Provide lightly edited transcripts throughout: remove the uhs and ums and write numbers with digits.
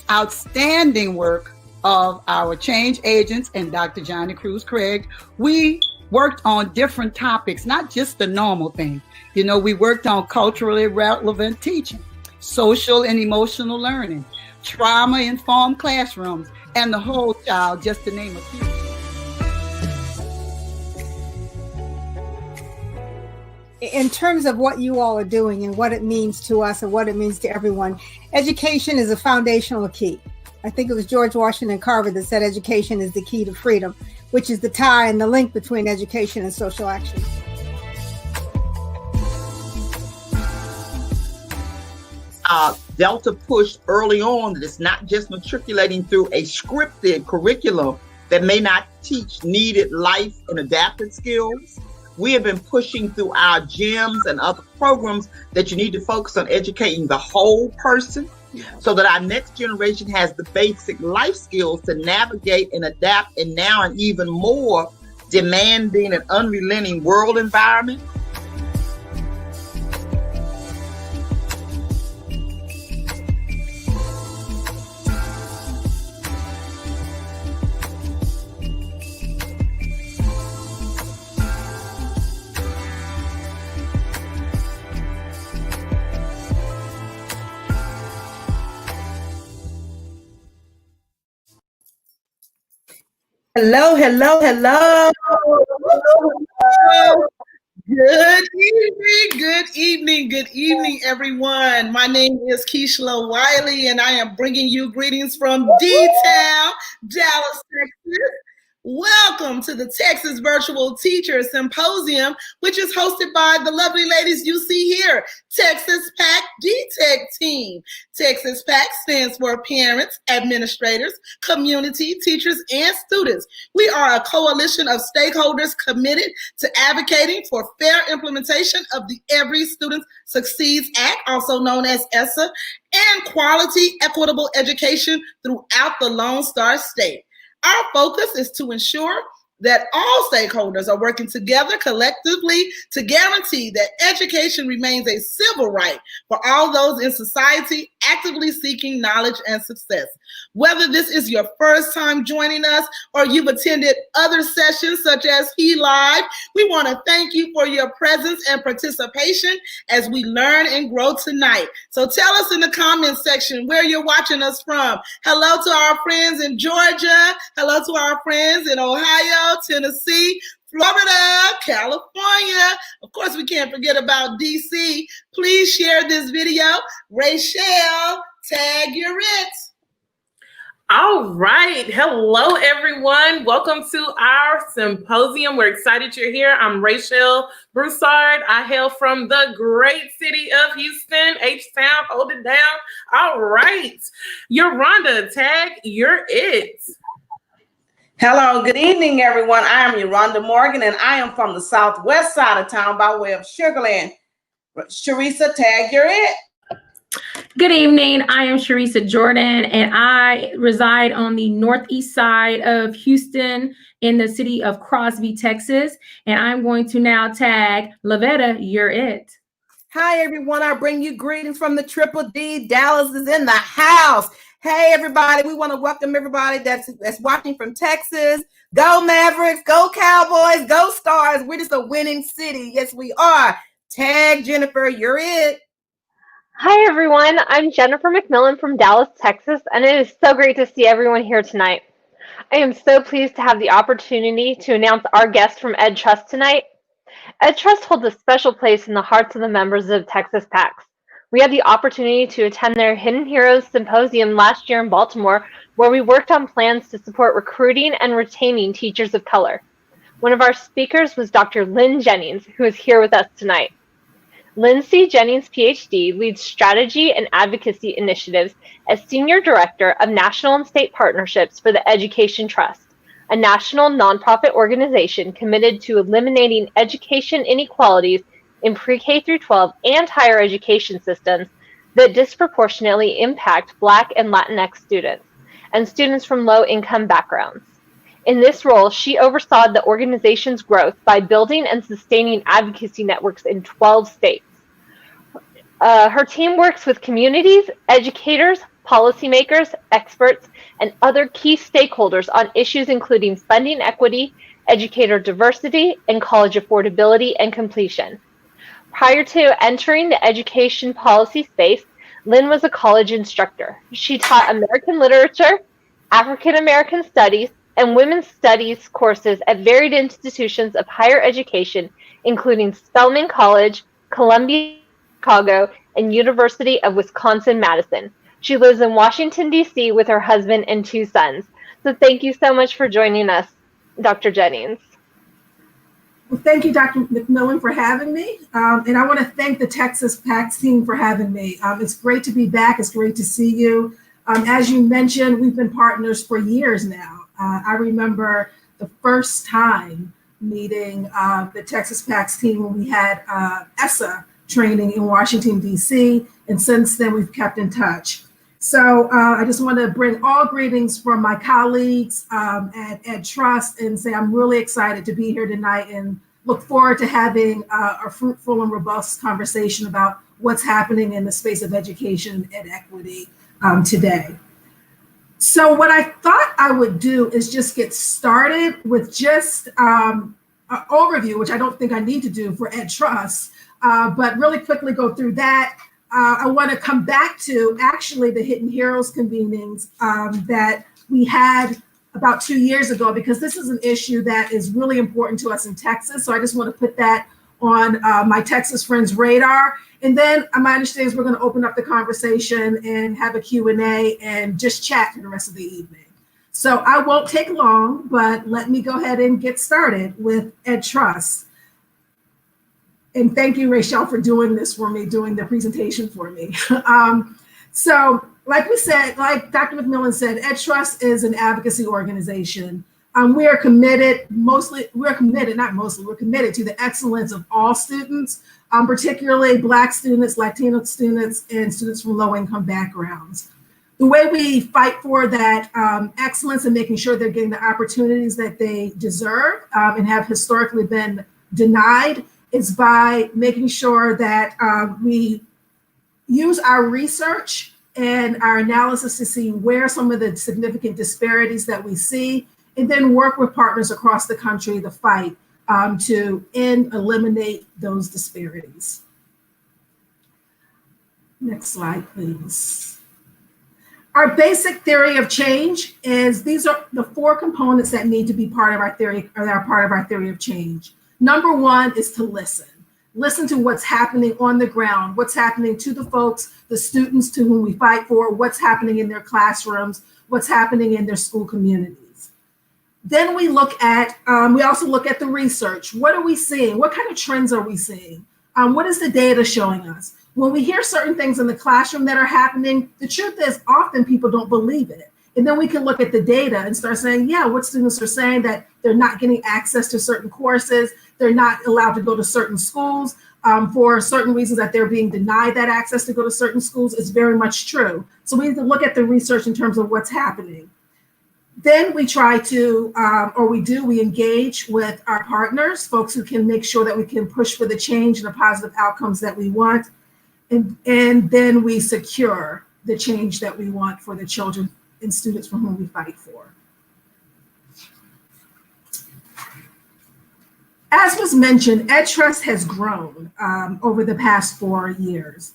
Outstanding work of our change agents and Dr. Johnny Cruz Craig. We worked on different topics, not just the normal thing. You know, we worked on culturally relevant teaching, social and emotional learning, trauma-informed classrooms, and the whole child, just to name a few. In terms of what you all are doing and what it means to us and what it means to everyone, education is a foundational key. I think it was George Washington Carver that said education is the key to freedom, which is the tie and the link between education and social action. Delta pushed early on that it's not just matriculating through a scripted curriculum that may not teach needed life and adaptive skills. We have been pushing through our gyms and other programs that you need to focus on educating the whole person so that our next generation has the basic life skills to navigate and adapt in now an even more demanding and unrelenting world environment. Hello, hello, hello. Good evening, everyone. My name is Keishla Wiley, and I am bringing you greetings from D-Town, Dallas, Texas. Welcome to the Texas Virtual Teacher Symposium, which is hosted by the lovely ladies you see here, Texas PACTS DTech team. Texas PACTS stands for Parents, Administrators, Community, Teachers, and Students. We are a coalition of stakeholders committed to advocating for fair implementation of the Every Student Succeeds Act, also known as ESSA, and quality, equitable education throughout the Lone Star State. Our focus is to ensure that all stakeholders are working together collectively to guarantee that education remains a civil right for all those in society actively seeking knowledge and success. Whether this is your first time joining us or you've attended other sessions such as He Live, we want to thank you for your presence and participation as we learn and grow tonight. So tell us in the comments section where you're watching us from. Hello to our friends in Georgia. Hello to our friends in Ohio, Tennessee, Florida, California. Of course, we can't forget about DC. Please share this video. Rachel, tag your it. All right. Hello, everyone. Welcome to our symposium. We're excited you're here. I'm Rachel Broussard. I hail from the great city of Houston, H-Town. Hold it down. All right. Yolanda, tag your it. Hello, good evening, everyone. I am Yolanda Morgan, and I am from the southwest side of town by way of Sugarland. Sharisa, tag your it. Good evening. I am Sharisa Jordan, and I reside on the northeast side of Houston in the city of Crosby, Texas. And I'm going to now tag Lavetta, you're it. Hi, everyone. I bring you greetings from the Triple D. Dallas is in the house. Hey, everybody. We want to welcome everybody that's watching from Texas. Go Mavericks, go Cowboys, go Stars. We're just a winning city. Yes, we are. Tag Jennifer, you're it. Hi, everyone. I'm Jennifer McMillan from Dallas, Texas, and it is so great to see everyone here tonight. I am so pleased to have the opportunity to announce our guest from Ed Trust tonight. Ed Trust holds a special place in the hearts of the members of Texas PACTS. We had the opportunity to attend their Hidden Heroes Symposium last year in Baltimore, where we worked on plans to support recruiting and retaining teachers of color. One of our speakers was Dr. Lynn Jennings, who is here with us tonight. Lynn C. Jennings, PhD, leads strategy and advocacy initiatives as Senior Director of National and State Partnerships for the Education Trust, a national nonprofit organization committed to eliminating education inequalities in pre-K through 12 and higher education systems that disproportionately impact Black and Latinx students and students from low-income backgrounds. In this role, she oversaw the organization's growth by building and sustaining advocacy networks in 12 states. Her team works with communities, educators, policymakers, experts, and other key stakeholders on issues including funding equity, educator diversity, and college affordability and completion. Prior to entering the education policy space, Lynn was a college instructor. She taught American literature, African American studies, and women's studies courses at varied institutions of higher education, including Spelman College, Columbia, Chicago, and University of Wisconsin-Madison. She lives in Washington, D.C. with her husband and 2 sons. So thank you so much for joining us, Dr. Jennings. Well, thank you, Dr. McMillan, for having me. And I want to thank the Texas PACTS team for having me. It's great to be back. It's great to see you. As you mentioned, we've been partners for years now. I remember the first time meeting the Texas PACTS team when we had ESSA training in Washington, D.C. And since then, we've kept in touch. So I just want to bring all greetings from my colleagues at Ed Trust and say I'm really excited to be here tonight and look forward to having a fruitful and robust conversation about what's happening in the space of education and equity today. So what I thought I would do is just get started with just an overview, which I don't think I need to do for Ed Trust, but really quickly go through that. I want to come back to actually the Hidden Heroes convenings that we had about 2 years ago, because this is an issue that is really important to us in Texas. So I just want to put that on my Texas friends' radar. And then my understanding is we're going to open up the conversation and have a Q&A and just chat for the rest of the evening. So I won't take long, but let me go ahead and get started with Ed Trust. And thank you, Rachel, for doing this for me, doing the presentation for me. So like we said, like Dr. McMillan said, Ed Trust is an advocacy organization. We are committed, we're committed to the excellence of all students, particularly Black students, Latino students, and students from low-income backgrounds. The way we fight for that excellence and making sure they're getting the opportunities that they deserve and have historically been denied is by making sure that we use our research and our analysis to see where some of the significant disparities that we see, and then work with partners across the country to fight to eliminate those disparities. Next slide, please. Our basic theory of change is these are the 4 components that need to be part of our theory, or are part of our theory of change. Number 1 is to listen. Listen to what's happening on the ground, what's happening to the folks, the students to whom we fight for, what's happening in their classrooms, what's happening in their school communities. Then we look at, we also look at the research. What are we seeing? What kind of trends are we seeing? What is the data showing us? When we hear certain things in the classroom that are happening, the truth is often people don't believe it. And then we can look at the data and start saying, yeah, what students are saying that they're not getting access to certain courses, they're not allowed to go to certain schools for certain reasons, that they're being denied that access to go to certain schools is very much true. So we need to look at the research in terms of what's happening. Then we try to, we engage with our partners, folks who can make sure that we can push for the change and the positive outcomes that we want. And then we secure the change that we want for the children and students for whom we fight for. As was mentioned, EdTrust has grown over the past 4 years.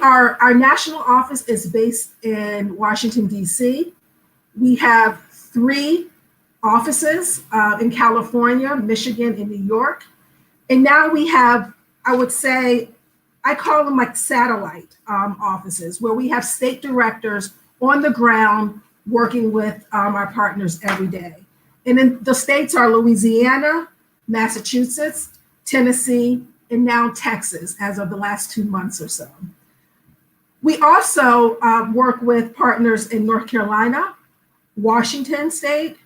Our national office is based in Washington, D.C. We have 3 offices in California, Michigan, and New York. And now we have, I would say, I call them like satellite offices, where we have state directors on the ground working with our partners every day. And then the states are Louisiana, Massachusetts, Tennessee, and now Texas as of the last 2 months or so. We also work with partners in North Carolina, Washington State,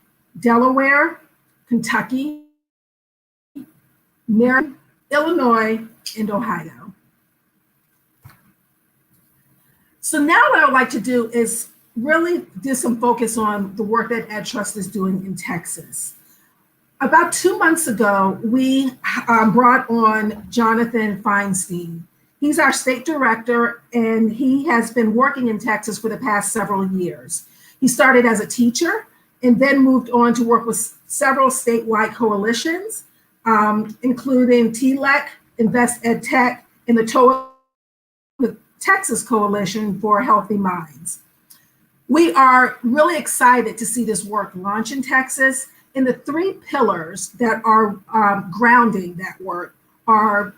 Delaware, Kentucky, Maryland, Illinois, and Ohio. So now what I'd like to do is really do some focus on the work that EdTrust is doing in Texas. About 2 months ago, we brought on Jonathan Feinstein. He's our state director, and he has been working in Texas for the past several years. He started as a teacher and then moved on to work with several statewide coalitions, including TLEC, Invest Ed Tech, and the Texas Coalition for Healthy Minds. We are really excited to see this work launch in Texas, and the 3 pillars that are grounding that work are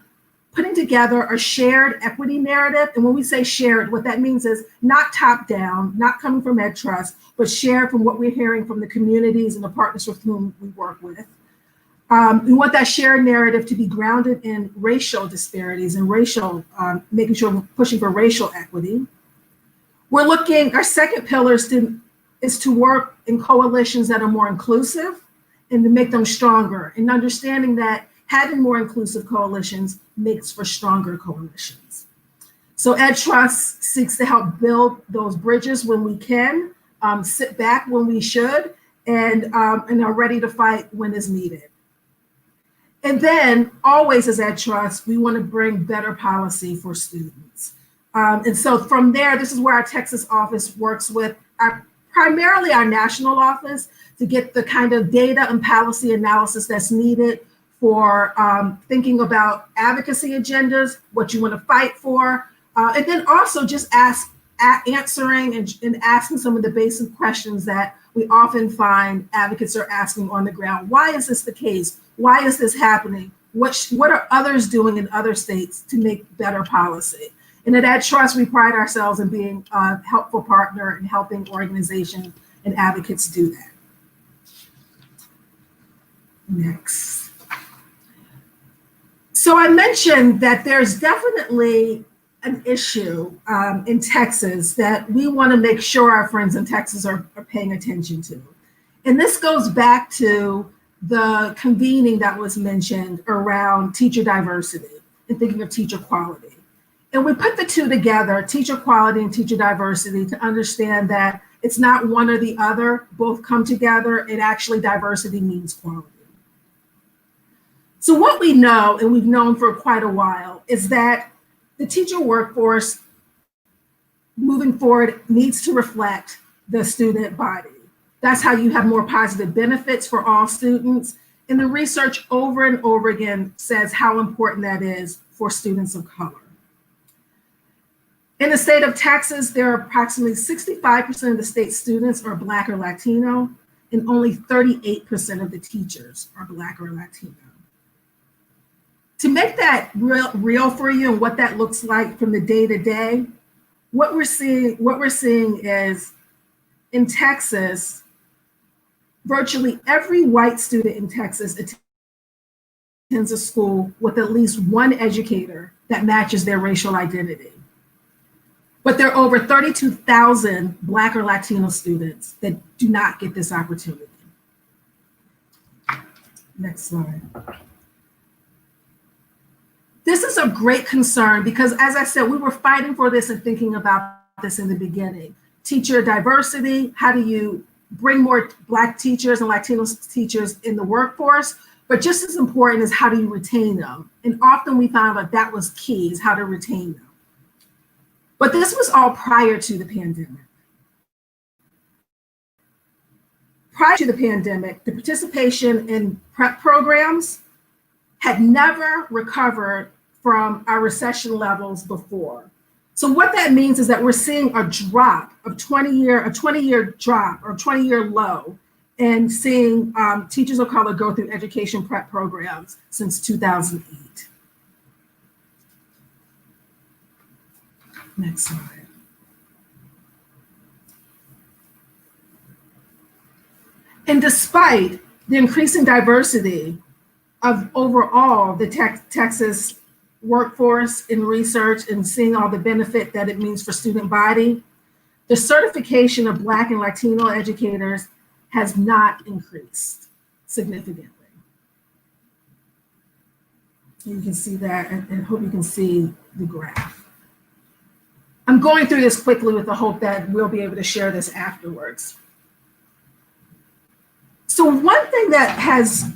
putting together a shared equity narrative. And when we say shared, what that means is not top down, not coming from EdTrust, but shared from what we're hearing from the communities and the partners with whom we work with. We want that shared narrative to be grounded in racial disparities and racial, making sure we're pushing for racial equity. We're looking, our second pillar is to work in coalitions that are more inclusive and to make them stronger, and understanding that having more inclusive coalitions makes for stronger coalitions. So EdTrust seeks to help build those bridges when we can, sit back when we should, and are ready to fight when is needed. And then always as EdTrust, we want to bring better policy for students. And so from there, this is where our Texas office works with primarily our national office to get the kind of data and policy analysis that's needed for thinking about advocacy agendas, what you want to fight for, and then also just answering and asking some of the basic questions that we often find advocates are asking on the ground. Why is this the case? Why is this happening? What are others doing in other states to make better policy? And at EdTrust, we pride ourselves in being a helpful partner and helping organizations and advocates do that. Next. So I mentioned that there's definitely an issue in Texas that we want to make sure our friends in Texas are paying attention to. And this goes back to the convening that was mentioned around teacher diversity and thinking of teacher quality. And we put the two together, teacher quality and teacher diversity, to understand that it's not one or the other, both come together, and actually diversity means quality. So what we know, and we've known for quite a while, is that the teacher workforce moving forward needs to reflect the student body. That's how you have more positive benefits for all students. And the research over and over again says how important that is for students of color. In the state of Texas, there are approximately 65% of the state students are Black or Latino, and only 38% of the teachers are Black or Latino. To make that real for you and what that looks like from the day to day, what we're seeing is in Texas, virtually every white student in Texas attends a school with at least one educator that matches their racial identity. But there are over 32,000 Black or Latino students that do not get this opportunity. Next slide. This is a great concern because, as I said, we were fighting for this and thinking about this in the beginning. Teacher diversity, how do you bring more Black teachers and Latino teachers in the workforce? But just as important is how do you retain them? And often we found that was key, is how to retain them. But this was all prior to the pandemic. Prior to the pandemic, the participation in prep programs had never recovered from our recession levels before. So what that means is that we're seeing a drop of 20-year drop or 20-year low, and seeing teachers of color go through education prep programs since 2008. Next slide. And despite the increasing diversity of overall the Texas workforce in research and seeing all the benefit that it means for student body, the certification of Black and Latino educators has not increased significantly. You can see that, and I hope you can see the graph. I'm going through this quickly with the hope that we'll be able to share this afterwards. So one thing that has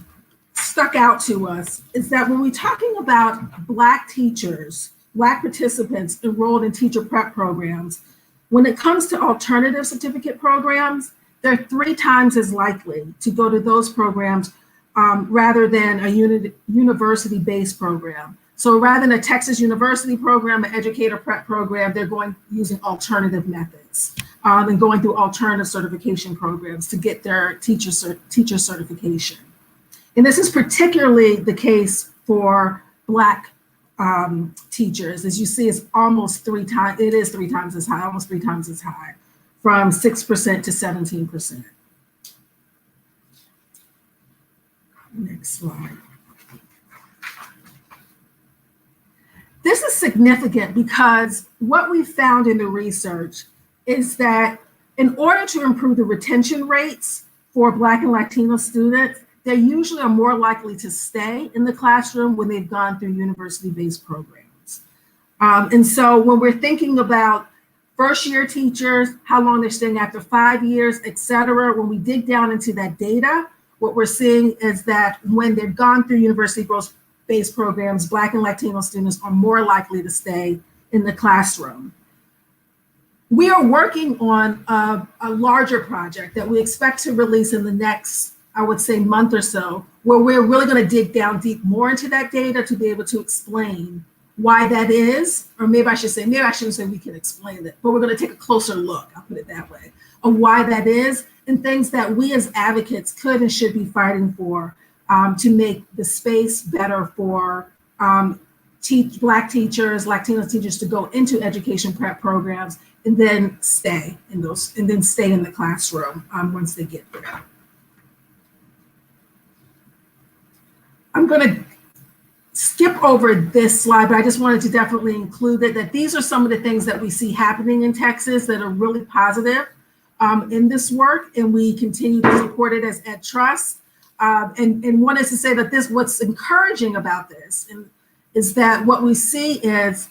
stuck out to us is that when we're talking about Black teachers, Black participants enrolled in teacher prep programs, when it comes to alternative certificate programs, they're 3 times as likely to go to those programs rather than a university-based program. So rather than a Texas University program, an educator prep program, they're using alternative methods and going through alternative certification programs to get their teacher certification. And this is particularly the case for Black teachers. As you see, it's almost 3 times, it is 3 times as high, almost 3 times as high, from 6% to 17%. Next slide. This is significant because what we found in the research is that in order to improve the retention rates for Black and Latino students, they usually are more likely to stay in the classroom when they've gone through university-based programs. And so when we're thinking about first-year teachers, how long they're staying after 5 years, et cetera, when we dig down into that data, what we're seeing is that when they've gone through university-based programs, Black and Latino students are more likely to stay in the classroom. We are working on a larger project that we expect to release in the next, I would say, month or so, where we're really going to dig down deep more into that data to be able to explain why that is, or maybe I shouldn't say we can explain it, but we're going to take a closer look, I'll put it that way, on why that is and things that we as advocates could and should be fighting for to make the space better for Black teachers, Latino teachers to go into education prep programs and then stay in the classroom once they get there. I'm going to skip over this slide, but I just wanted to definitely include it, that these are some of the things that we see happening in Texas that are really positive in this work, and we continue to support it as Ed Trust. And wanted to say that what's encouraging about this is that what we see is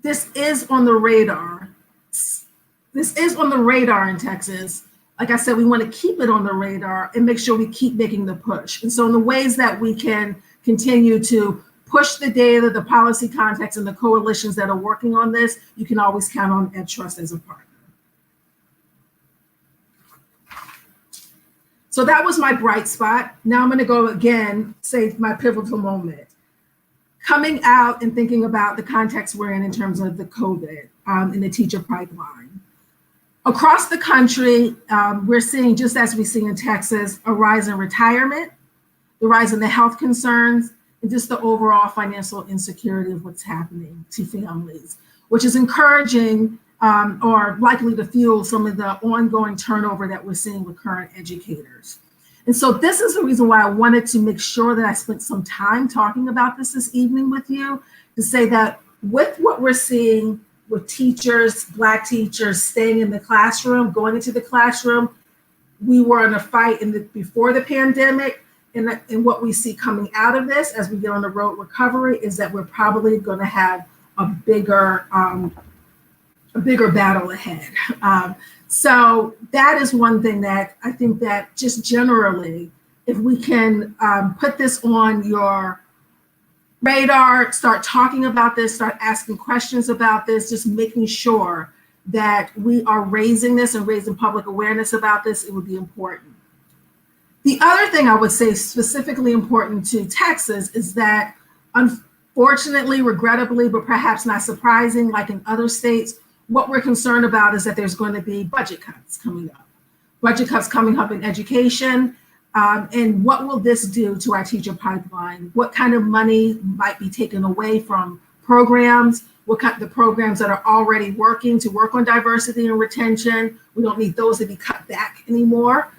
this is on the radar. This is on the radar in Texas. Like I said, we want to keep it on the radar and make sure we keep making the push. And so in the ways that we can continue to push the data, the policy context, and the coalitions that are working on this, you can always count on EdTrust as a partner. So that was my bright spot. Now I'm going to go again, say my pivotal moment. Coming out and thinking about the context we're in terms of the COVID and the teacher pipeline. Across the country, we're seeing, just as we see in Texas, a rise in retirement, the rise in the health concerns, and just the overall financial insecurity of what's happening to families, which is encouraging or likely to fuel some of the ongoing turnover that we're seeing with current educators. And so this is the reason why I wanted to make sure that I spent some time talking about this evening with you, to say that with what we're seeing with teachers, Black teachers staying in the classroom, going into the classroom, we were in a fight before the pandemic. And what we see coming out of this as we get on the road recovery is that we're probably going to have a bigger battle ahead. So that is one thing that I think that just generally, if we can put this on your radar, start talking about this, start asking questions about this, just making sure that we are raising this and raising public awareness about this, it would be important. The other thing I would say specifically important to Texas is that, unfortunately, regrettably, but perhaps not surprising, like in other states, what we're concerned about is that there's going to be budget cuts coming up. Budget cuts coming up in education. And what will this do to our teacher pipeline? What kind of money might be taken away from programs? What kind of the programs that are already working to work on diversity and retention? We don't need those to be cut back anymore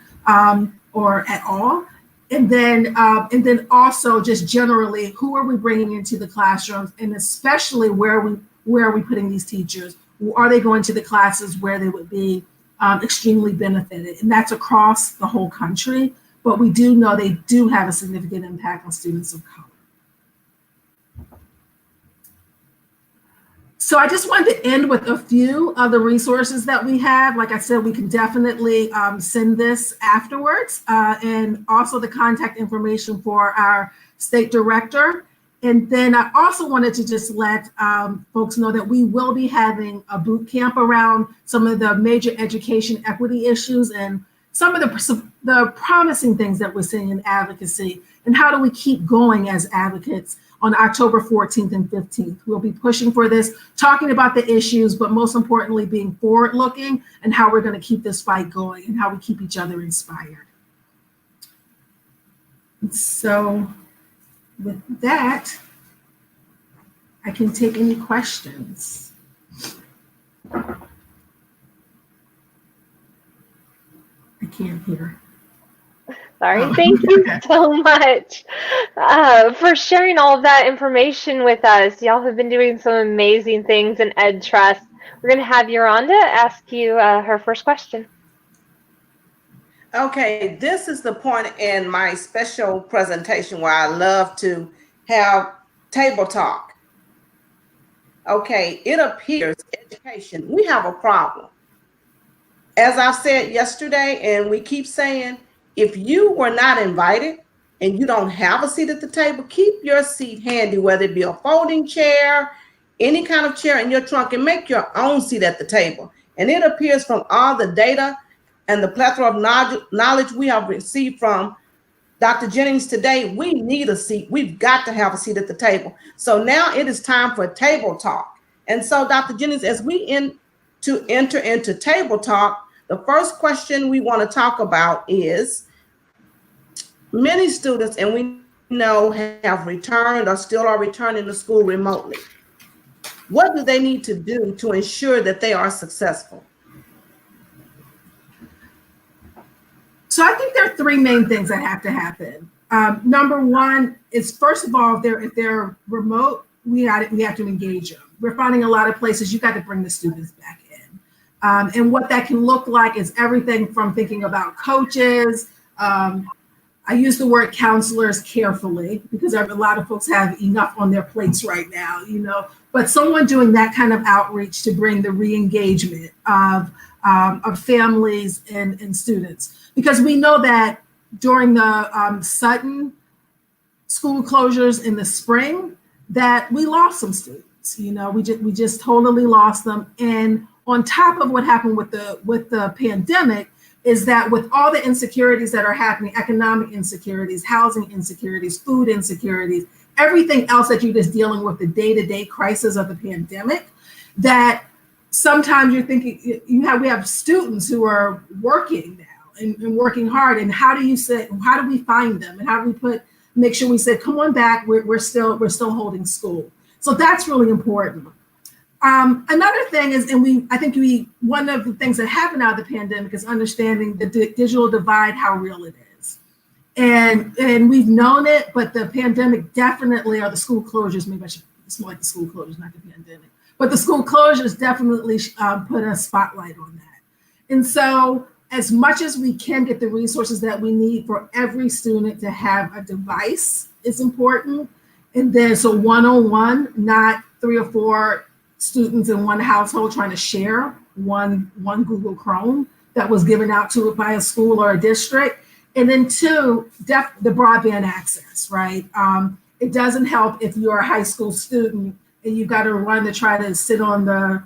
or at all. And then also just generally, who are we bringing into the classrooms, and especially where are we putting these teachers? Are they going to the classes where they would be extremely benefited? And that's across the whole country, but we do know they do have a significant impact on students of color. So I just wanted to end with a few of the resources that we have. Like I said, we can definitely send this afterwards, and also the contact information for our state director. And then I also wanted to just let folks know that we will be having a boot camp around some of the major education equity issues and some of the promising things that we're seeing in advocacy, and how do we keep going as advocates on October 14th and 15th. We'll be pushing for this, talking about the issues, but most importantly, being forward-looking and how we're going to keep this fight going and how we keep each other inspired. And so with that, I can take any questions. I can't hear. Sorry, thank you so much for sharing all of that information with us. Y'all have been doing some amazing things in EdTrust. We're going to have Yolanda ask you her first question. Okay, this is the point in my special presentation where I love to have table talk. Okay, it appears education, we have a problem. As I said yesterday, and we keep saying, if you were not invited and you don't have a seat at the table, keep your seat handy, whether it be a folding chair, any kind of chair in your trunk, and make your own seat at the table. And it appears from all the data and the plethora of knowledge we have received from Dr. Jennings today, we need a seat. We've got to have a seat at the table. So now it is time for table talk. And so Dr. Jennings, as we enter into table talk, the first question we want to talk about is many students, and we know, have returned or still are returning to school remotely. What do they need to do to ensure that they are successful? So I think there are three main things that have to happen. Number one is, first of all, if they're remote, we have to engage them. We're finding a lot of places you got to bring the students back in. And what that can look like is everything from thinking about coaches. I use the word counselors carefully because a lot of folks have enough on their plates right now, but someone doing that kind of outreach to bring the re-engagement of families and students. Because we know that during the sudden school closures in the spring, that we lost some students. You know, we just totally lost them. And on top of what happened with the pandemic is that with all the insecurities that are happening, economic insecurities, housing insecurities, food insecurities, everything else that you're just dealing with, the day-to-day crisis of the pandemic, that sometimes you're thinking we have students who are working now and working hard. And how do we find them? And how do we make sure we say, come on back, we're still holding school. So that's really important. Another thing is, one of the things that happened out of the pandemic is understanding the digital divide, how real it is. And we've known it, but the pandemic definitely, or the school closures, maybe it's more like the school closures, not the pandemic, but the school closures definitely put a spotlight on that. And so as much as we can get the resources that we need for every student to have a device is important. And then so one-on-one, not 3 or 4 students in one household trying to share one Google Chrome that was given out to it by a school or a district. And then 2, the broadband access, right? It doesn't help if you're a high school student and you've got to run to try to sit on the,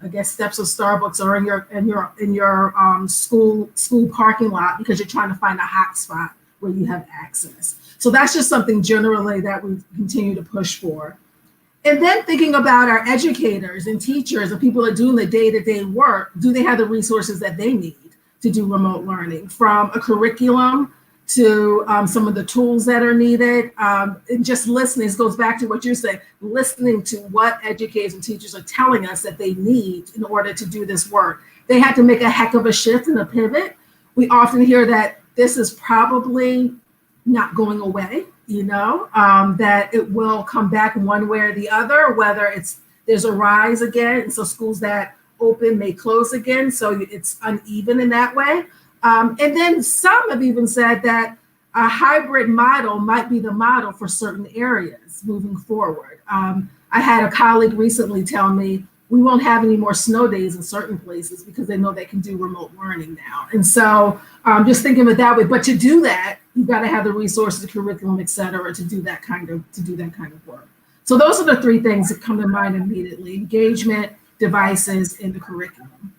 I guess, steps of Starbucks or in your school parking lot because you're trying to find a hotspot where you have access. So that's just something generally that we continue to push for. And then thinking about our educators and teachers and people that are doing the day-to-day work, do they have the resources that they need to do remote learning, from a curriculum to some of the tools that are needed, and just listening. This goes back to what you're saying, listening to what educators and teachers are telling us that they need in order to do this work. They had to make a heck of a shift and a pivot. We often hear that this is probably not going away, that it will come back one way or the other, whether there's a rise again, and so schools that open may close again, so it's uneven in that way. And then some have even said that a hybrid model might be the model for certain areas moving forward. I had a colleague recently tell me we won't have any more snow days in certain places because they know they can do remote learning now. And so just thinking of it that way, but to do that, you've got to have the resources, the curriculum, et cetera, to do that kind of work. So those are the 3 things that come to mind immediately: engagement, devices, and the curriculum.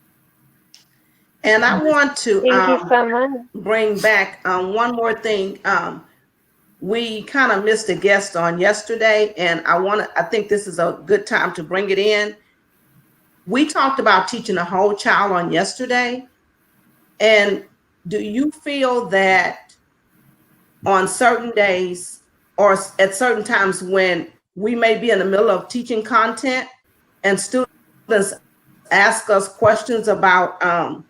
And I want to Thank you so much. bring back one more thing. We kind of missed a guest on yesterday, and I think this is a good time to bring it in. We talked about teaching the whole child on yesterday. And do you feel that on certain days or at certain times when we may be in the middle of teaching content and students ask us questions about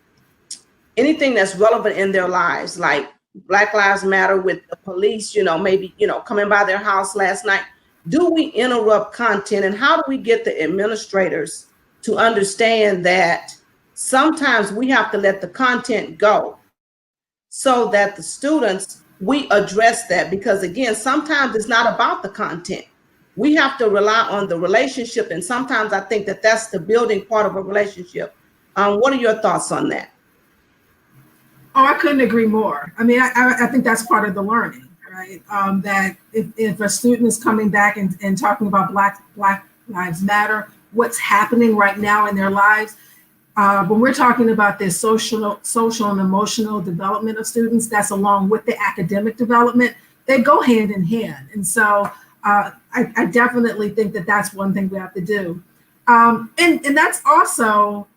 anything that's relevant in their lives, like Black Lives Matter with the police, maybe, coming by their house last night, do we interrupt content, and how do we get the administrators to understand that sometimes we have to let the content go so that the students, we address that? Because again, sometimes it's not about the content. We have to rely on the relationship. And sometimes I think that that's the building part of a relationship. What are your thoughts on that? Oh, I couldn't agree more. I mean, I think that's part of the learning, right? That if a student is coming back and talking about Black Lives Matter, what's happening right now in their lives, when we're talking about this social and emotional development of students, that's along with the academic development, they go hand in hand. And so I definitely think that that's one thing we have to do. And that's also,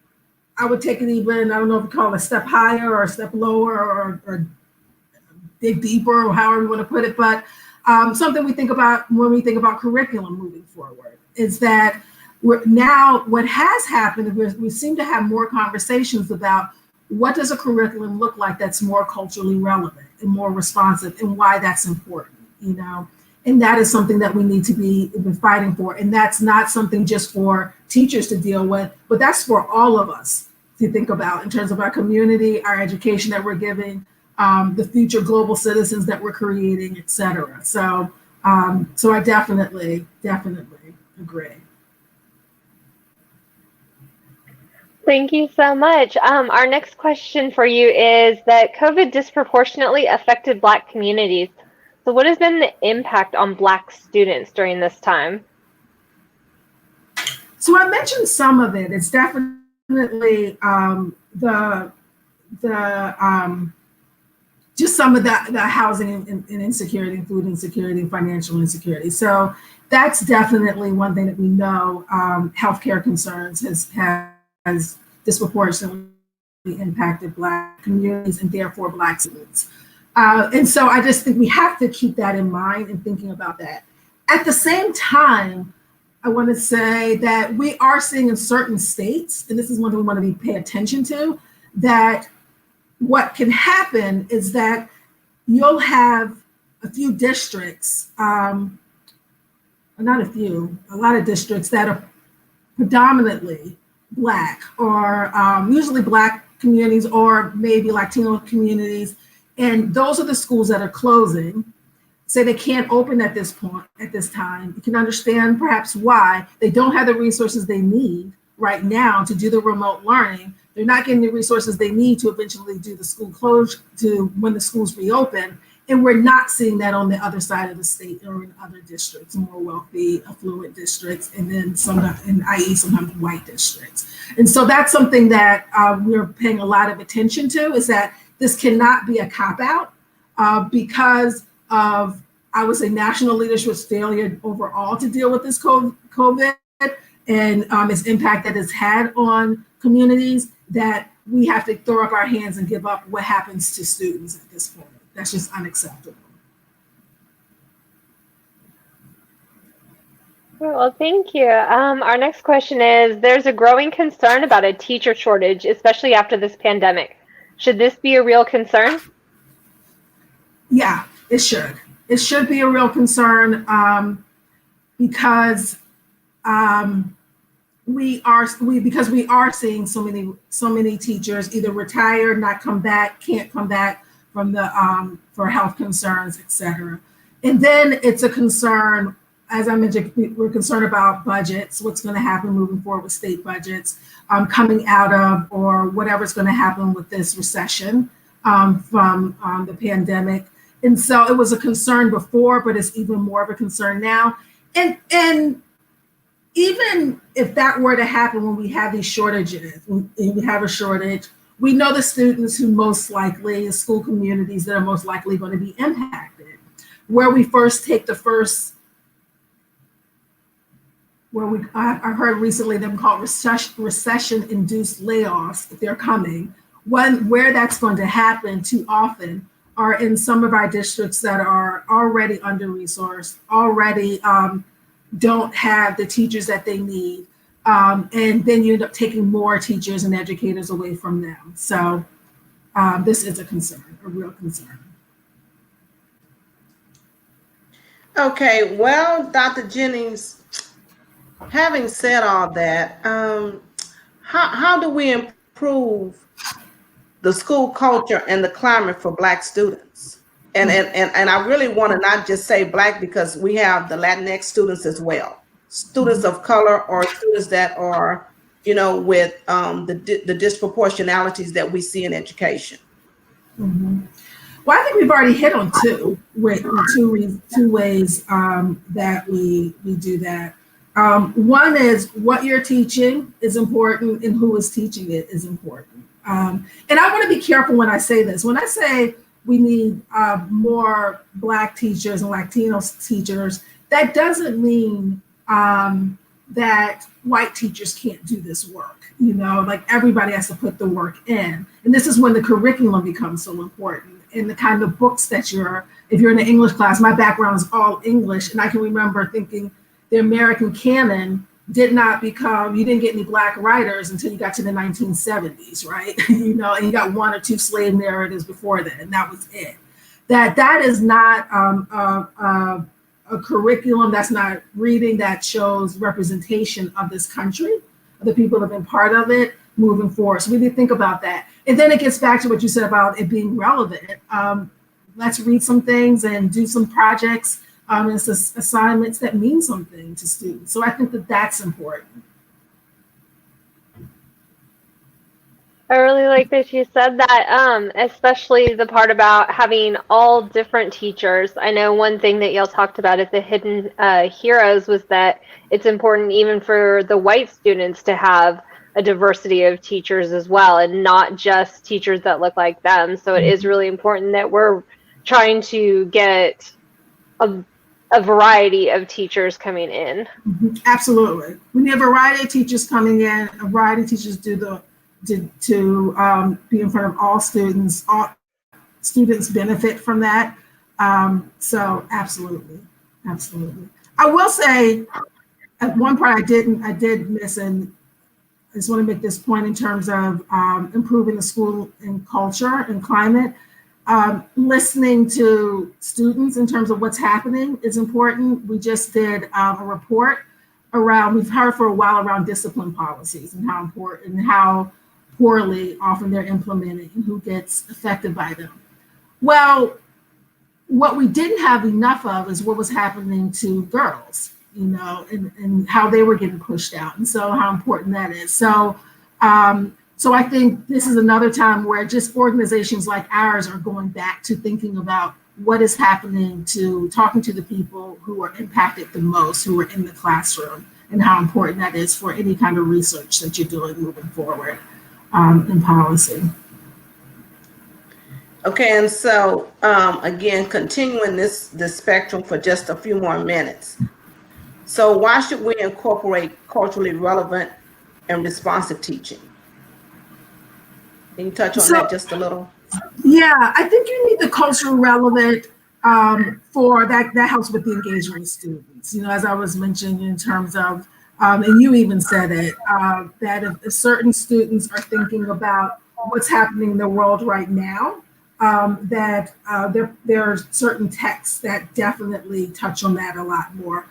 I would take it even, I don't know if you call it a step higher or a step lower or dig deeper or however you want to put it, but something we think about when we think about curriculum moving forward is that now what has happened is we seem to have more conversations about what does a curriculum look like that's more culturally relevant and more responsive, and why that's important, and that is something that we need to be fighting for. And that's not something just for teachers to deal with, but that's for all of us to think about in terms of our community, our education that we're giving, the future global citizens that we're creating, et cetera. So I definitely agree. Thank you so much. Our next question for you is that COVID disproportionately affected Black communities. So what has been the impact on Black students during this time? So I mentioned some of it. It's definitely just some of the housing and insecurity, food insecurity, and financial insecurity. So that's definitely one thing that we know. Healthcare concerns has disproportionately impacted Black communities and therefore Black students. And so I just think we have to keep that in mind and thinking about that. At the same time, I want to say that we are seeing in certain states, and this is one that we want to pay attention to, that what can happen is that you'll have a few districts, not a few, a lot of districts that are predominantly Black or usually Black communities or maybe Latino communities. And those are the schools that are closing. Say they can't open at this point, at this time. You can understand perhaps why. They don't have the resources they need right now to do the remote learning. They're not getting the resources they need to eventually do the school close, to when the schools reopen. And we're not seeing that on the other side of the state or in other districts, more wealthy, affluent districts, and then i.e. sometimes white districts. And so that's something that we're paying a lot of attention to, is that this cannot be a cop-out because of, I would say, national leadership's failure overall to deal with this COVID and its impact that it's had on communities, that we have to throw up our hands and give up what happens to students at this point. That's just unacceptable. Well, thank you. Our next question is, there's a growing concern about a teacher shortage, especially after this pandemic. Should this be a real concern? Yeah, it should. It should be a real concern because we are seeing so many teachers either retire, not come back, can't come back from the for health concerns, et cetera. And then it's a concern, as I mentioned, we're concerned about budgets, what's going to happen moving forward with state budgets coming out of, or whatever's going to happen with this recession from the pandemic. And so it was a concern before, but it's even more of a concern now. And even if that were to happen when we have these shortages, when we have a shortage, we know the students who most likely, school communities that are most likely going to be impacted. Where we first take the first, I heard recently them called recession-induced layoffs, if they're coming. Where that's going to happen too often are in some of our districts that are already under-resourced, already don't have the teachers that they need. And then you end up taking more teachers and educators away from them. So this is a concern, a real concern. Okay, well, Dr. Jennings, having said all that, how do we improve the school culture and the climate for Black students? And I really want to not just say Black, because we have the Latinx students as well, students of color, or students that are, with the disproportionalities that we see in education. Mm-hmm. Well, I think we've already hit on two ways that we do that. One is what you're teaching is important, and who is teaching it is important. And I want to be careful when I say this. When I say we need more Black teachers and Latino teachers, that doesn't mean that white teachers can't do this work. Like everybody has to put the work in. And this is when the curriculum becomes so important, and the kind of books that if you're in an English class, my background is all English, and I can remember thinking the American canon did not become, you didn't get any Black writers until you got to the 1970s, right? And you got one or two slave narratives before that, and that was it. That is not a curriculum, that's not reading that shows representation of this country, of the people that have been part of it moving forward. So we need to think about that. And then it gets back to what you said about it being relevant. Let's read some things and do some projects and assignments that mean something to students. So I think that that's important. I really like that you said that, especially the part about having all different teachers. I know one thing that y'all talked about at the Hidden Heroes was that it's important even for the white students to have a diversity of teachers as well, and not just teachers that look like them. So it is really important that we're trying to get a variety of teachers coming in. Absolutely. We need a variety of teachers coming in, a variety of teachers to be in front of all students. All students benefit from that. So absolutely. I will say at one part I did miss, and I just want to make this point in terms of improving the school and culture and climate. Listening to students in terms of what's happening is important. We just did a report around, we've heard for a while around discipline policies and how important and how poorly often they're implemented and who gets affected by them. Well, what we didn't have enough of is what was happening to girls, and how they were getting pushed out. And so how important that is. So I think this is another time where just organizations like ours are going back to thinking about what is happening, to talking to the people who are impacted the most, who are in the classroom, and how important that is for any kind of research that you're doing moving forward in policy. Okay, and so again, continuing this spectrum for just a few more minutes. So why should we incorporate culturally relevant and responsive teaching? Can you touch on that just a little? Yeah, I think you need the culturally relevant for that. That helps with the engagement with students. As I was mentioning in terms of, and you even said it, that if certain students are thinking about what's happening in the world right now, that there are certain texts that definitely touch on that a lot more.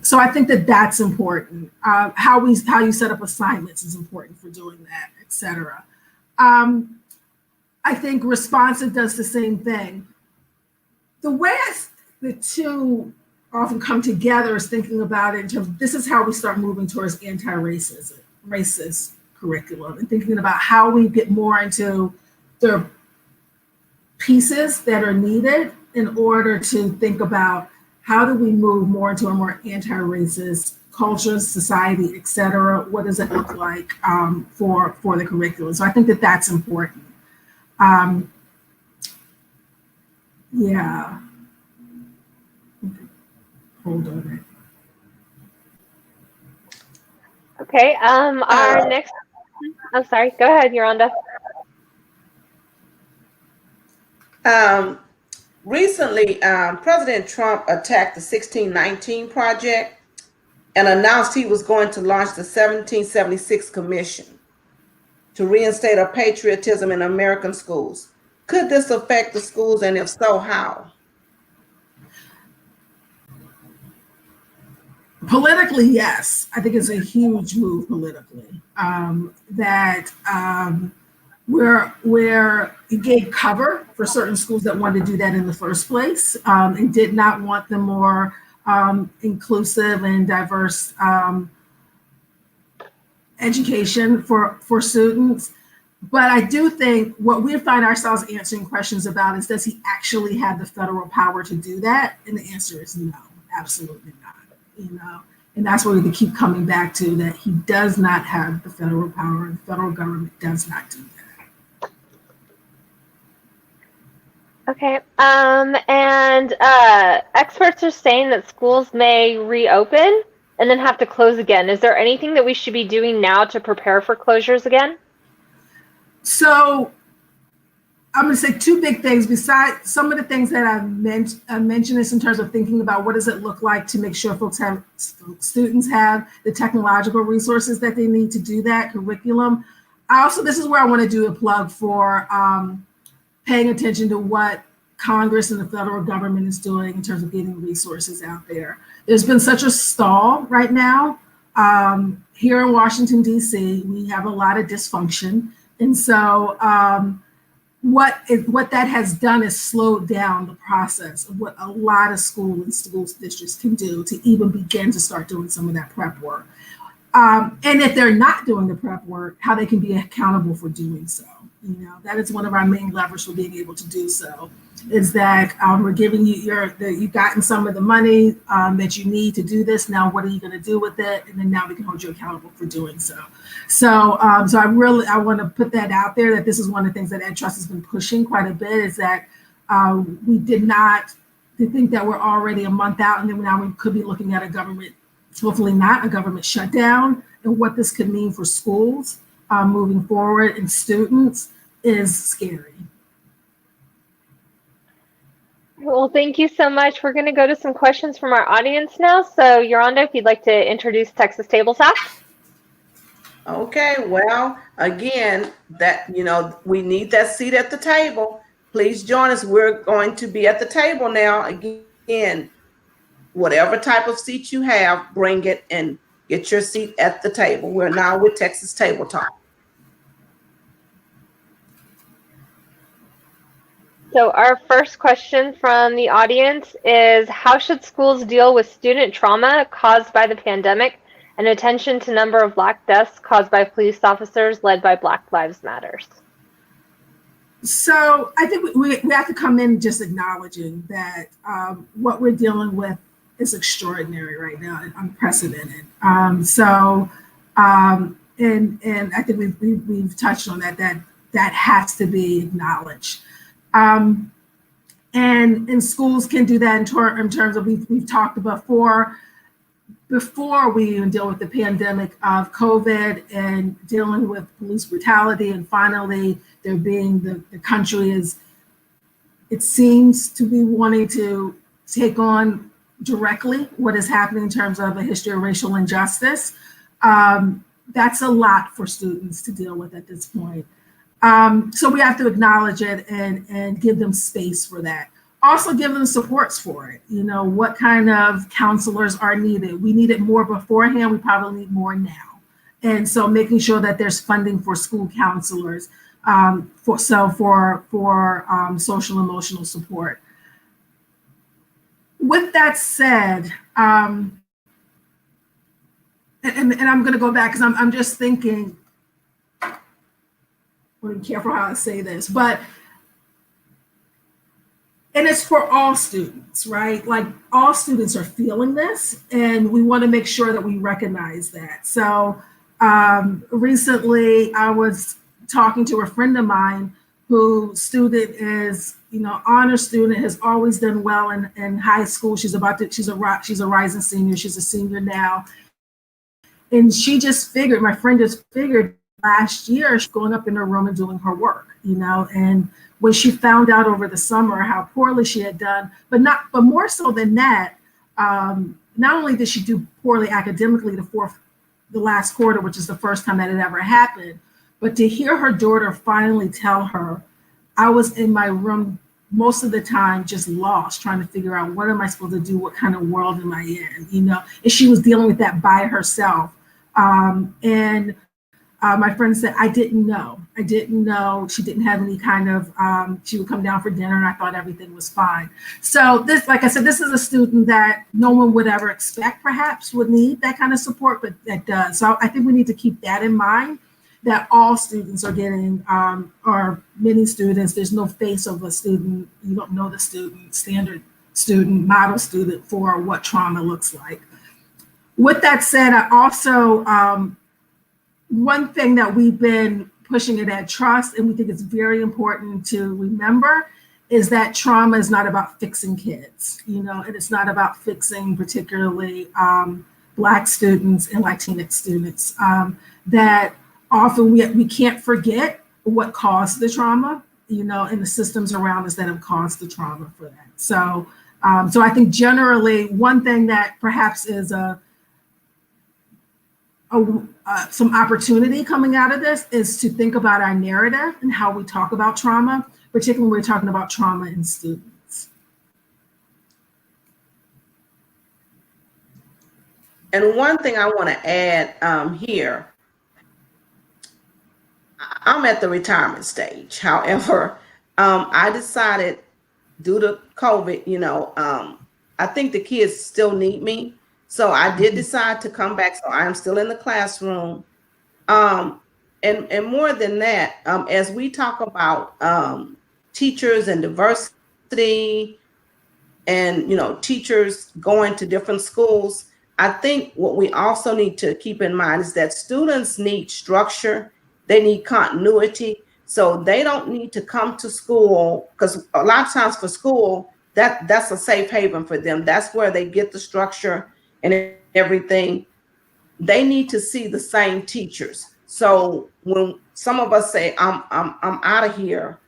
So I think that that's important. How you set up assignments is important for doing that, et cetera. I think responsive does the same thing. The way the two often come together is thinking about it in terms of this is how we start moving towards racist curriculum, and thinking about how we get more into the pieces that are needed in order to think about how do we move more into a more anti-racist culture, society, et cetera. What does it look like for the curriculum? So I think that that's important. Yeah. Hold on. Okay. Our next. I'm sorry. Go ahead, Yolanda. Recently, President Trump attacked the 1619 Project and announced he was going to launch the 1776 Commission to reinstate a patriotism in American schools. Could this affect the schools, and if so, how? Politically, yes. I think it's a huge move politically. Where it gave cover for certain schools that wanted to do that in the first place, and did not want the more inclusive and diverse education for students. But I do think what we find ourselves answering questions about is, does he actually have the federal power to do that? And the answer is no, absolutely not. And that's what we keep coming back to, that he does not have the federal power, and the federal government does not do that. Okay. And experts are saying that schools may reopen and then have to close again. Is there anything that we should be doing now to prepare for closures again? So I'm going to say two big things. Besides some of the things that I mentioned this in terms of thinking about what does it look like to make sure students have the technological resources that they need to do that curriculum. This is where I want to do a plug for paying attention to what Congress and the federal government is doing in terms of getting resources out there. There's been such a stall right now. Here in Washington, D.C., we have a lot of dysfunction. And so what that has done is slowed down the process of what a lot of school districts can do to even begin to start doing some of that prep work. And if they're not doing the prep work, how they can be accountable for doing so. That is one of our main levers for being able to do so, is that we're giving you you've gotten some of the money that you need to do this. Now, what are you going to do with it? And then now we can hold you accountable for doing so. So I want to put that out there, that this is one of the things that Ed Trust has been pushing quite a bit, is that we did not think that we're already a month out, and then now we could be looking at a government, hopefully not a government shutdown, and what this could mean for schools moving forward and students is scary. Well, thank you so much. We're going to go to some questions from our audience now. So, Yolanda, if you'd like to introduce Texas Table Talk. Okay, well, again, that we need that seat at the table. Please join us. We're going to be at the table now. Again, whatever type of seat you have, bring it and get your seat at the table. We're now with Texas Table Talk. So our first question from the audience is, how should schools deal with student trauma caused by the pandemic and attention to number of Black deaths caused by police officers led by Black Lives Matters? So I think we have to come in just acknowledging that what we're dealing with is extraordinary right now and unprecedented. And I think we've touched on that has to be acknowledged. And schools can do that in terms of, we've talked before we even deal with the pandemic of COVID and dealing with police brutality, and finally there being the country it seems to be wanting to take on directly what is happening in terms of a history of racial injustice. That's a lot for students to deal with at this point. So we have to acknowledge it and give them space for that. Also give them supports for it. What kind of counselors are needed? We needed more beforehand. We probably need more now. And so making sure that there's funding for school counselors, for social emotional support. With that said, and I'm going to go back because I'm just thinking, I want to be careful how I say this, and it's for all students, right? Like, all students are feeling this, and we want to make sure that we recognize that. So recently I was talking to a friend of mine whose student is, honor student, has always done well in high school. She's a rising senior. She's a senior now. And my friend just figured last year, she's going up in her room and doing her work, and when she found out over the summer how poorly she had done, but more so than that, not only did she do poorly academically the last quarter, which is the first time that had ever happened, but to hear her daughter finally tell her, I was in my room most of the time just lost, trying to figure out, what am I supposed to do? What kind of world am I in? And she was dealing with that by herself. My friend said, I didn't know. She didn't have any kind of, she would come down for dinner and I thought everything was fine. So this, like I said, this is a student that no one would ever expect perhaps would need that kind of support, but that does. So I think we need to keep that in mind, that all students are getting, or many students, there's no face of a student. You don't know the student, standard student, model student for what trauma looks like. With that said, I also, one thing that we've been pushing at Ed Trust, and we think it's very important to remember, is that trauma is not about fixing kids, and it's not about fixing particularly Black students and Latinx students. That often we can't forget what caused the trauma, and the systems around us that have caused the trauma for that. So I think generally one thing that perhaps is some opportunity coming out of this is to think about our narrative and how we talk about trauma, particularly when we're talking about trauma in students. And one thing I want to add here, I'm at the retirement stage. However, I decided due to COVID, I think the kids still need me. So I did decide to come back. So I'm still in the classroom. And more than that, as we talk about teachers and diversity and, teachers going to different schools, I think what we also need to keep in mind is that students need structure. They need continuity. So they don't need to come to school, because a lot of times for school, that's a safe haven for them. That's where they get the structure and everything. They need to see the same teachers. So when some of us say, I'm out of here,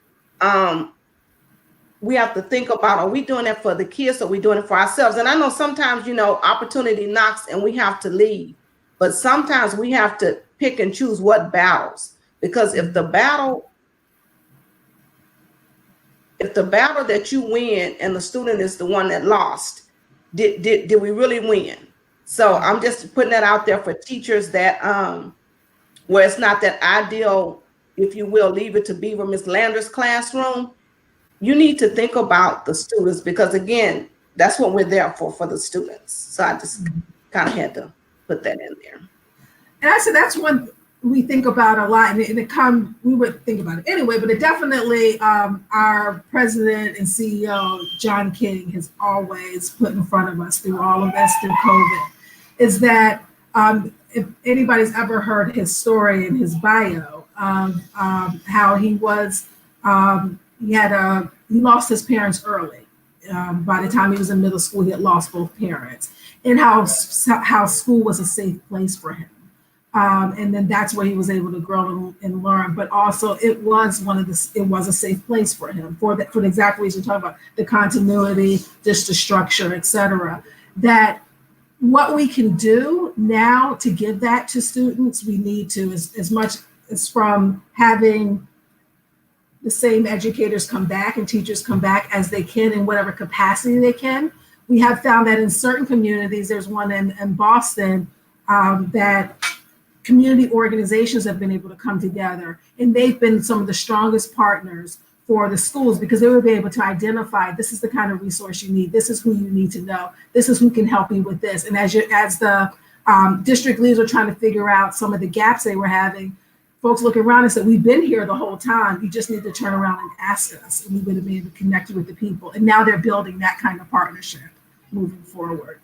we have to think about, are we doing that for the kids or are we doing it for ourselves? And I know sometimes, opportunity knocks and we have to leave, but sometimes we have to pick and choose what battles, because if the battle that you win and the student is the one that lost, did we really win? So I'm just putting that out there for teachers that where it's not that ideal, if you will, Leave It to Beaver, Miss Lander's classroom. You need to think about the students, because again, that's what we're there for the students. So I just kind of had to put that in there. And I said that's one we think about a lot, and we would think about it anyway, but it definitely our president and CEO, John King, has always put in front of us through all of this, through COVID, is that if anybody's ever heard his story in his bio, how he was, he lost his parents early. By the time he was in middle school, he had lost both parents, and how school was a safe place for him. And then that's where he was able to grow and learn. But also, it was a safe place for him for the exact reason you're talking about, the continuity, just the structure, etc. That what we can do now to give that to students, we need to, as much as from having the same educators come back and teachers come back as they can in whatever capacity they can. We have found that in certain communities, there's one in Boston, that community organizations have been able to come together, and they've been some of the strongest partners for the schools, because they will be able to identify, this is the kind of resource you need, this is who you need to know, this is who can help you with this. And as the district leaders are trying to figure out some of the gaps they were having, folks look around and say, we've been here the whole time, you just need to turn around and ask us, and we would have been able to connect with the people. And now they're building that kind of partnership moving forward.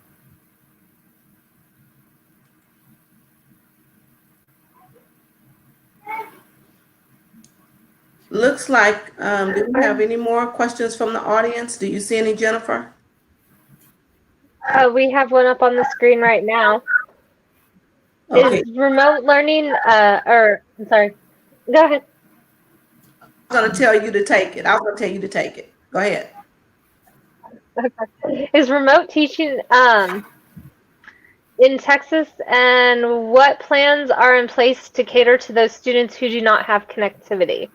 Looks like, do we have any more questions from the audience? Do you see any, Jennifer? We have one up on the screen right now. Okay. Is remote learning, I'm sorry, go ahead. I was going to tell you to take it. Go ahead. Okay. Is remote teaching in Texas, and what plans are in place to cater to those students who do not have connectivity?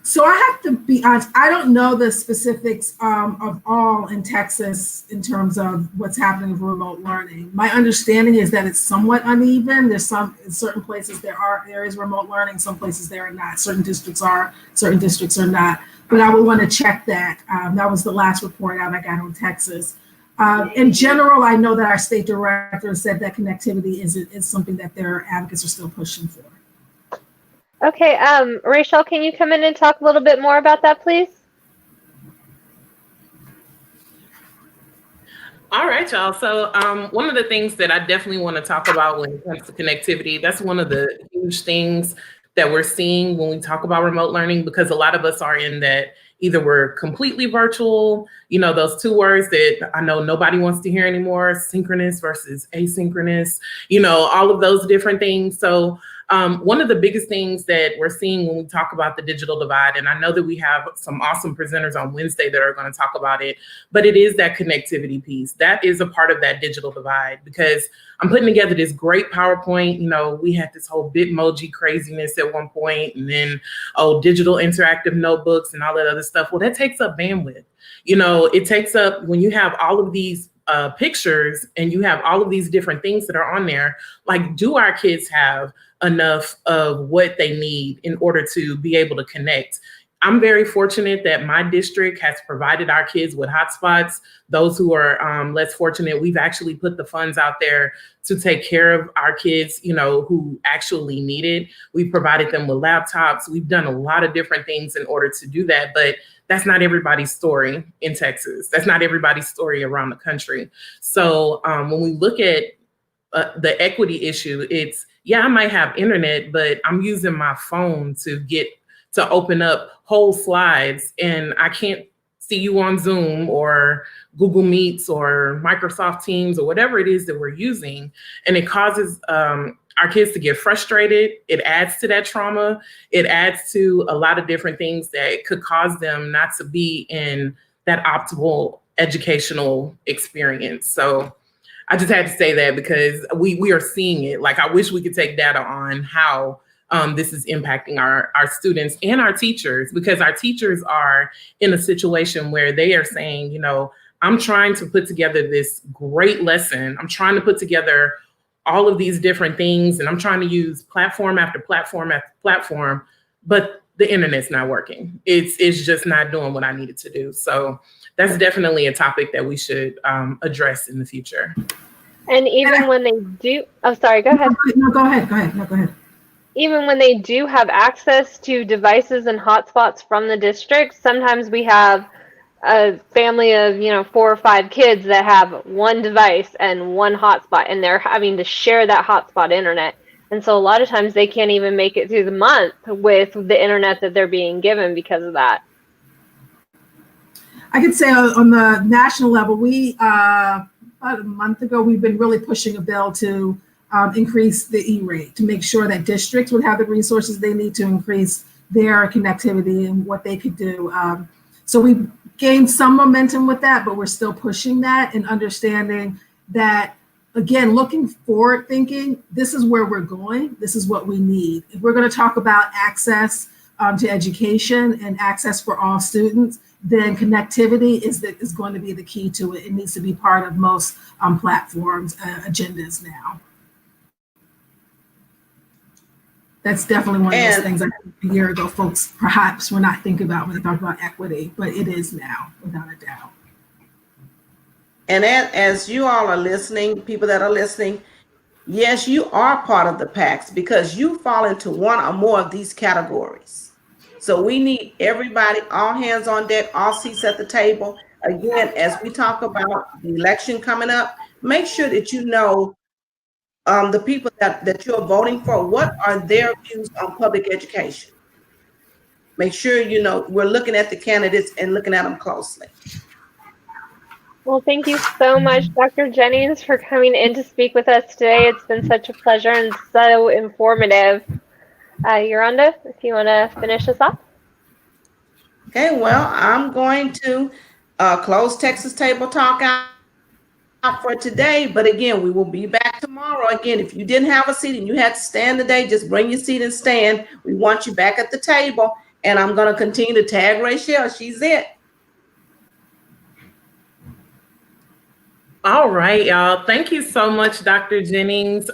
So I have to be honest, I don't know the specifics of all in Texas in terms of what's happening with remote learning. My understanding is that it's somewhat uneven. There's in certain places there is remote learning, some places there are not. Certain districts are not. But I would want to check that. That was the last report out I got on Texas. In general, I know that our state director said that connectivity is something that their advocates are still pushing for. Okay, Rachel, can you come in and talk a little bit more about that, please? All right, y'all. So one of the things that I definitely want to talk about when it comes to connectivity, that's one of the huge things that we're seeing when we talk about remote learning, because a lot of us are in that either we're completely virtual, those two words that I know nobody wants to hear anymore, synchronous versus asynchronous, all of those different things. So one of the biggest things that we're seeing when we talk about the digital divide, and I know that we have some awesome presenters on Wednesday that are going to talk about it, but it is that connectivity piece. That is a part of that digital divide, because I'm putting together this great PowerPoint. We had this whole Bitmoji craziness at one point, and then, digital interactive notebooks and all that other stuff. Well, that takes up bandwidth. It takes up, when you have all of these pictures and you have all of these different things that are on there, like, do our kids have enough of what they need in order to be able to connect? I'm very fortunate that my district has provided our kids with hotspots. Those who are less fortunate, we've actually put the funds out there to take care of our kids, who actually need it. We've provided them with laptops. We've done a lot of different things in order to do that, but that's not everybody's story in Texas. That's not everybody's story around the country. So when we look at the equity issue, it's, I might have internet, but I'm using my phone to open up whole slides, and I can't see you on Zoom or Google Meets or Microsoft Teams or whatever it is that we're using. And it causes our kids to get frustrated. It adds to that trauma. It adds to a lot of different things that could cause them not to be in that optimal educational experience. So I just had to say that because we are seeing it. Like, I wish we could take data on how this is impacting our students and our teachers, because our teachers are in a situation where they are saying, I'm trying to put together this great lesson. I'm trying to put together all of these different things, and I'm trying to use platform after platform after platform, but the internet's not working. It's just not doing what I need it to do. So that's definitely a topic that we should address in the future. And even when they do, oh, sorry, go ahead. No, go ahead. No, go ahead. Even when they do have access to devices and hotspots from the district, sometimes we have a family of 4 or 5 kids that have one device and one hotspot, and they're having to share that hotspot internet. And so a lot of times they can't even make it through the month with the internet that they're being given because of that. I could say on the national level, we about a month ago, we've been really pushing a bill to increase the E-rate, to make sure that districts would have the resources they need to increase their connectivity and what they could do. So we gained some momentum with that, but we're still pushing that and understanding that, again, looking forward, thinking, this is where we're going, this is what we need. If we're going to talk about access to education and access for all students, then connectivity is going to be the key to it. It needs to be part of most platforms' agendas now. That's definitely one of those things I think a year ago folks perhaps were not thinking about when they talk about equity, but it is now, without a doubt. And as you all are listening, people that are listening, yes, you are part of the PACTS because you fall into one or more of these categories. So we need everybody, all hands on deck, all seats at the table. Again, as we talk about the election coming up, make sure that you know the people that you're voting for, what are their views on public education? Make sure we're looking at the candidates and looking at them closely. Well, thank you so much, Dr. Jennings, for coming in to speak with us today. It's been such a pleasure and so informative. Yolanda, if you want to finish us off. Okay, well, I'm going to close Texas Table Talk out for today, but again, we will be back tomorrow. Again, if you didn't have a seat and you had to stand today, just bring your seat and stand. We want you back at the table, and I'm going to continue to tag Rachel. She's it. All right, y'all. Thank you so much, Dr. Jennings.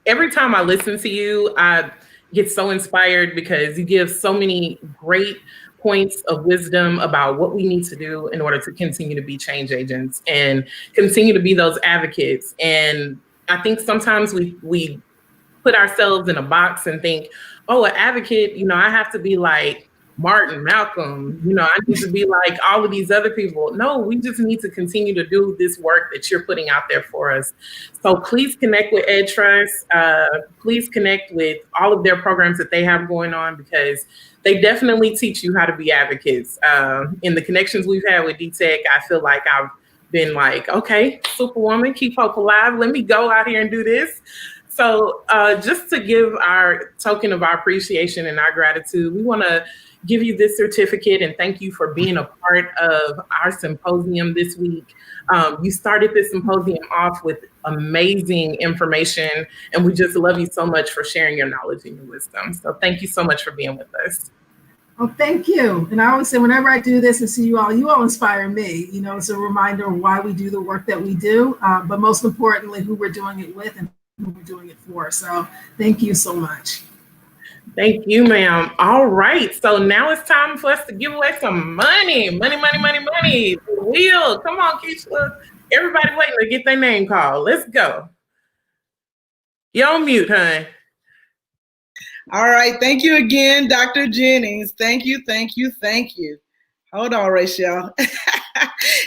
Every time I listen to you, I get so inspired because you give so many great points of wisdom about what we need to do in order to continue to be change agents and continue to be those advocates. And I think sometimes we put ourselves in a box and think, oh, an advocate, I have to be like Martin, Malcolm, I need to be like all of these other people. No, we just need to continue to do this work that you're putting out there for us. So please connect with EdTrust. Please connect with all of their programs that they have going on, because they definitely teach you how to be advocates. In the connections we've had with DTech, I feel like I've been like, okay, Superwoman, keep hope alive. Let me go out here and do this. So just to give our token of our appreciation and our gratitude, we want to give you this certificate and thank you for being a part of our symposium this week. You started this symposium off with amazing information, and we just love you so much for sharing your knowledge and your wisdom. So thank you so much for being with us. Well, thank you. And I always say, whenever I do this and see you all inspire me. It's a reminder of why we do the work that we do, but most importantly, who we're doing it with and who we're doing it for. So thank you so much. Thank you, ma'am. All right. So now it's time for us to give away some money. Money. The wheel. Come on, Keisha. Everybody waiting to get their name called. Let's go. You're on mute, hon. All right. Thank you again, Dr. Jennings. Thank you. Hold on, Rachel.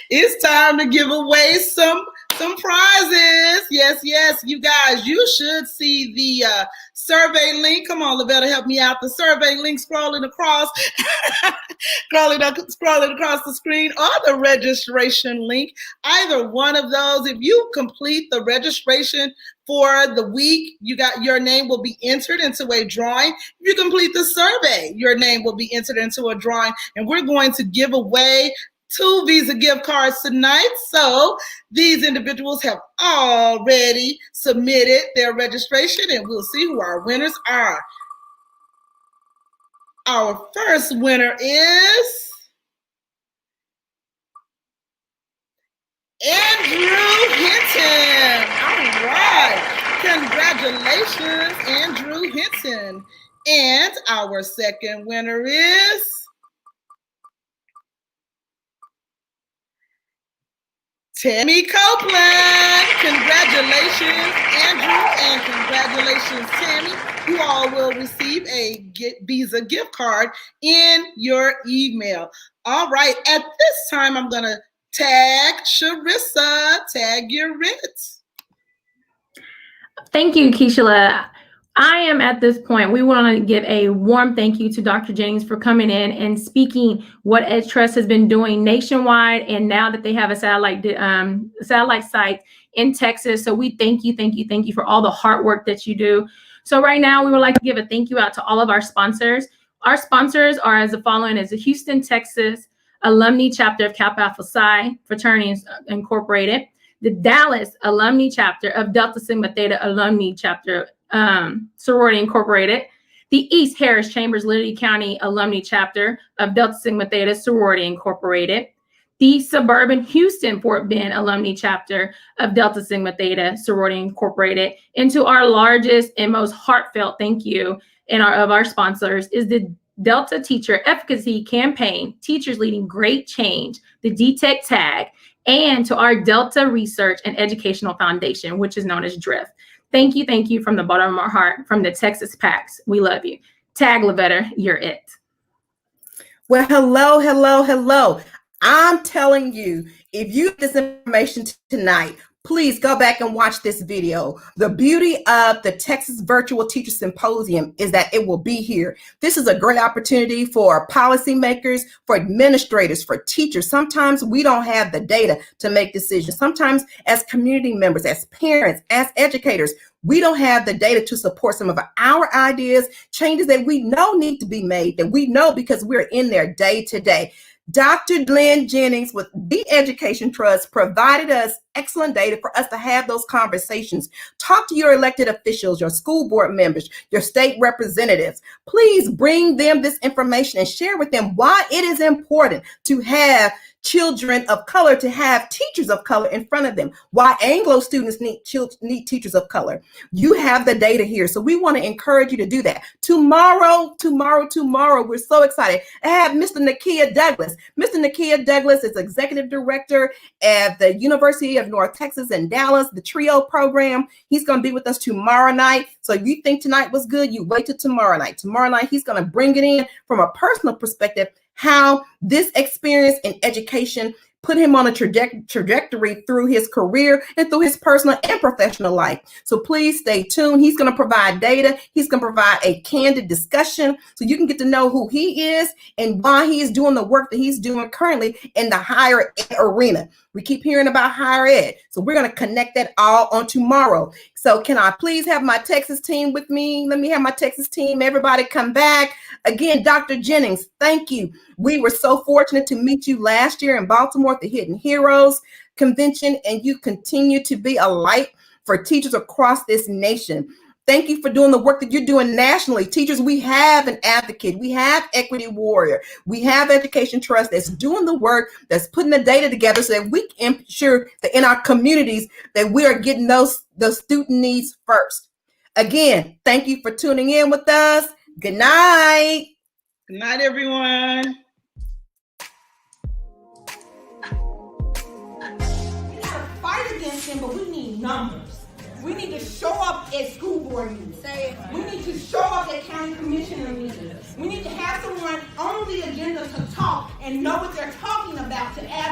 It's time to give away some prizes. Yes, you guys, you should see the survey link. Come on, Lavetta, help me out. The survey link scrolling across, scrolling across the screen, or the registration link. Either one of those. If you complete the registration for the week, your name will be entered into a drawing. If you complete the survey, your name will be entered into a drawing, and we're going to give away 2 Visa gift cards tonight. So these individuals have already submitted their registration, and we'll see who our winners are. Our first winner is Andrew Hinton. All right. Congratulations, Andrew Hinton. And our second winner is Tammy Copeland. Congratulations, Andrew, and congratulations, Tammy. You all will receive a Visa gift card in your email. All right, at this time, I'm going to tag Charissa. Tag your writ. Thank you, Keisha. I am at this point, we want to give a warm thank you to Dr. Jennings for coming in and speaking what EdTrust has been doing nationwide, and now that they have a satellite site in Texas. So we thank you for all the hard work that you do. So right now, we would like to give a thank you out to all of our sponsors. Our sponsors are as the following: as the Houston, Texas Alumni Chapter of Kappa Alpha Psi Fraternities Incorporated, the Dallas Alumni Chapter of Delta Sigma Theta Alumni Chapter Sorority Incorporated, the East Harris Chambers Liberty County Alumni Chapter of Delta Sigma Theta Sorority Incorporated, the Suburban Houston Fort Bend Alumni Chapter of Delta Sigma Theta Sorority Incorporated, and to our largest and most heartfelt thank you of our sponsors is the Delta Teacher Efficacy Campaign, Teachers Leading Great Change, the DTEC tag, and to our Delta Research and Educational Foundation, which is known as DRIFT. Thank you from the bottom of our heart, from the Texas PACTS. We love you. Tag Lavetta, you're it. Well, hello. I'm telling you, if you have this information tonight, please go back and watch this video. The beauty of the Texas Virtual Teacher Symposium is that it will be here. This is a great opportunity for policymakers, for administrators, for teachers. Sometimes we don't have the data to make decisions. Sometimes as community members, as parents, as educators, we don't have the data to support some of our ideas, changes that we know need to be made, that we know because we're in there day to day. Dr. Lynn Jennings with the Education Trust provided us excellent data for us to have those conversations. Talk to your elected officials, your school board members, your state representatives. Please bring them this information and share with them why it is important to have children of color, to have teachers of color in front of them, why Anglo students need teachers of color. You have the data here, so we want to encourage you to do that. Tomorrow, we're so excited. I have Mr. Nakia Douglas. Mr. Nakia Douglas is Executive Director at the University of North Texas in Dallas, the TRIO program. He's going to be with us tomorrow night. So if you think tonight was good, you wait till tomorrow night. Tomorrow night, he's going to bring it in from a personal perspective, how this experience in education put him on a trajectory through his career and through his personal and professional life. So please stay tuned. He's going to provide data. He's going to provide a candid discussion so you can get to know who he is and why he is doing the work that he's doing currently in the higher ed arena. We keep hearing about higher ed. So we're going to connect that all on tomorrow. So can I please have my Texas team with me? Let me have my Texas team. Everybody come back. Again, Dr. Jennings, thank you. We were so fortunate to meet you last year in Baltimore at the Hidden Heroes Convention, and you continue to be a light for teachers across this nation. Thank you for doing the work that you're doing nationally. Teachers, we have an advocate. We have Equity Warrior. We have Education Trust that's doing the work, that's putting the data together so that we can ensure that in our communities that we are getting those student needs first. Again, thank you for tuning in with us. Good night. Good night, everyone. We gotta fight against them, but we need numbers. We need to show up at school board meetings. We need to show up at county commissioner meetings. We need to have someone on the agenda to talk and know what they're talking about to add